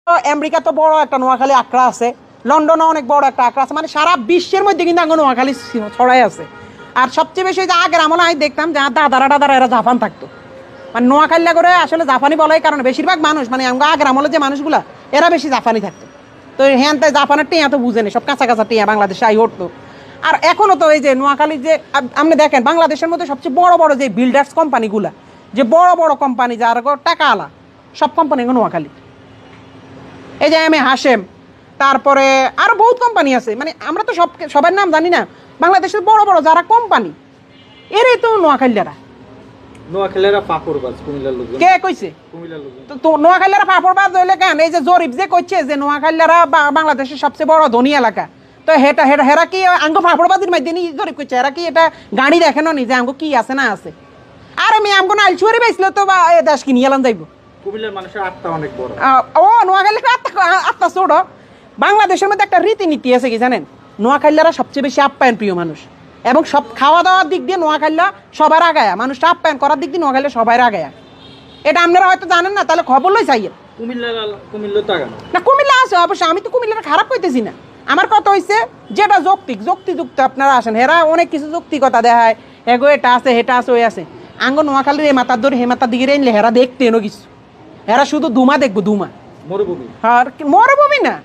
America তো বড় একটা নোয়াখালী আখড়া আছে, লন্ডনে অনেক বড় একটা আখড়া আছে, মানে সারা বিশ্বের মধ্যে কিন্তু আঙ্গ নোয়াখালী ছড়াই আছে। আর সবচেয়ে বেশি যে আগের আমলে আমি দেখতাম যে দাদারা এরা জাপান থাকতো, মানে নোয়াখালী করে আসলে জাপানি বলাই কারণে বেশিরভাগ মানুষ মানে আমাকে আগের আমলে যে মানুষগুলা এরা বেশি জাপানি থাকতো। তো হ্যাঁ তাই জাপানের টিয়া তো বুঝে নেই, সব কাঁচা কাঁচা টিয়া বাংলাদেশে আই উঠতো। আর এখনও তো এই যে নোয়াখালী যে আপনি দেখেন বাংলাদেশের মধ্যে সবচেয়ে বড় বড় যে বিল্ডার্স কোম্পানিগুলা, যে বড় বড় কোম্পানি যার টাকা আলা, সব কোম্পানি নোয়াখালী। এই যে এম এ হাশেম, তারপরে আরো বহুত কোম্পানি আছে, মানে আমরা তো সবার নাম জানি না। বাংলাদেশের বড় বড় যারা কোম্পানি এরাই তো নোয়াখালীরা। কে কইছে তো নোয়াখালীরা ফাপড়বাজ হইলে কেন? এই যে জরিপ যে কইছে যে নোয়াখালীরা বাংলাদেশের সবচেয়ে বড় ধনী এলাকা, তো হেরা কি আঙ্গ ফাপড়বাজির মাধ্যমে জরিপ করছে? এরা কি এটা গাড়ি দেখেন নি যে আঙ্গ কি আছে না আছে? আর আমি আমগো না আলচুয়ারি বেসলো তো বা দেশ কিনিয়ে এলাম যাইব। কুমিল্লার মানুষের আত্মা অনেক বড়। ও নোয়াখালীর আত্মা ছোট। বাংলাদেশের মধ্যে একটা রীতিনীতি আছে কি জানেন? নোয়াখালীরা সবচেয়ে বেশি আপ্যায়ন প্রিয় মানুষ, এবং সব খাওয়া দাওয়ার দিক দিয়ে নোয়াখালীরা সবার আগায়া, মানুষটা আপ্যায়ন করার দিক দিয়ে নোয়াখালীরা সবাই আগায়া। এটা আপনারা হয়তো জানেন না, তাহলে খবর লই চাইয়েন। না কুমিল্লা আছে অবশ্যই, আমি তো কুমিল্লাটা খারাপ কইতেছি না। আমার কথা হইছে যেটা যুক্তিযুক্ত আপনারা আসেন, হেরা অনেক কিছু যৌক্তিকতা দেখায়, এগো এটা আছে হেটা আছে ওই আছে। আঙ্গ নোয়াখালীর এই মাথার ধরে হে মাথার দিকে এনলে হেরা দেখতে এনো কিছু, হেরা শুধু দুমা দেখবো, দুমা মরুভূমি। আর মরুভূমি না,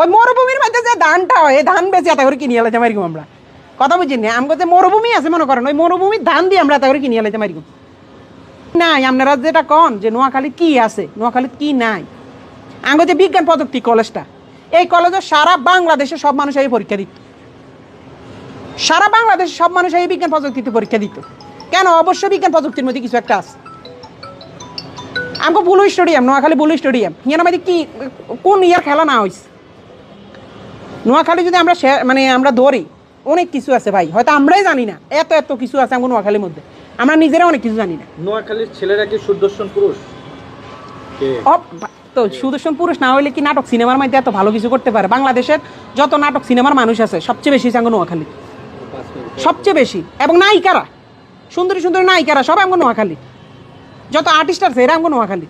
ওই মরুভূমির মধ্যে যে ধানটা হয় এই ধান বেশি এত করে কিনে এলাইতে মারিগম আমরা। কথা বুঝিনি, আমাকে যে মরুভূমি আছে মনে করেন, ওই মরুভূমির ধান দিয়ে আমরা এত করে কিনে এলাইতে মারিগম। নাই আপনারা যেটা কন যে নোয়াখালী কি আছে, নোয়াখালী কি নাই। আঙ্গ যে বিজ্ঞান প্রযুক্তি কলেজটা, এই কলেজে সারা বাংলাদেশে সব মানুষ এই পরীক্ষা দিত, সারা বাংলাদেশে সব মানুষ এই বিজ্ঞান প্রযুক্তিতে পরীক্ষা দিত। কেন? অবশ্যই বিজ্ঞান প্রযুক্তির মধ্যে কিছু একটা আছে। আমাকে বুলু স্টেডিয়াম, নোয়াখালী বুলু স্টেডিয়াম, হিয়ার মধ্যে কি কোন ইয়ার খেলা না হয়েছে? নোয়াখালী যদি আমরা মানে আমরা ধরি অনেক কিছু আছে ভাই, হয়তো আমরাই জানি না, এত এত কিছু আছে আমার নোয়াখালীর মধ্যে, আমরা নিজেরা অনেক কিছু জানি না। নোয়াখালীর ছেলেরা কি সুদর্শন পুরুষ? তো সুদর্শন পুরুষ না হইলে কি নাটক সিনেমার মধ্যে এত ভালো কিছু করতে পারে? বাংলাদেশের যত নাটক সিনেমার মানুষ আছে সবচেয়ে বেশি আঙ্গ নোয়াখালী, সবচেয়ে বেশি। এবং নায়িকারা, সুন্দরী সুন্দরী নায়িকারা সব আঙ্গ নোয়াখালী, যত আর্টিস্ট আছে এরা আঙ্গ নোয়াখালী।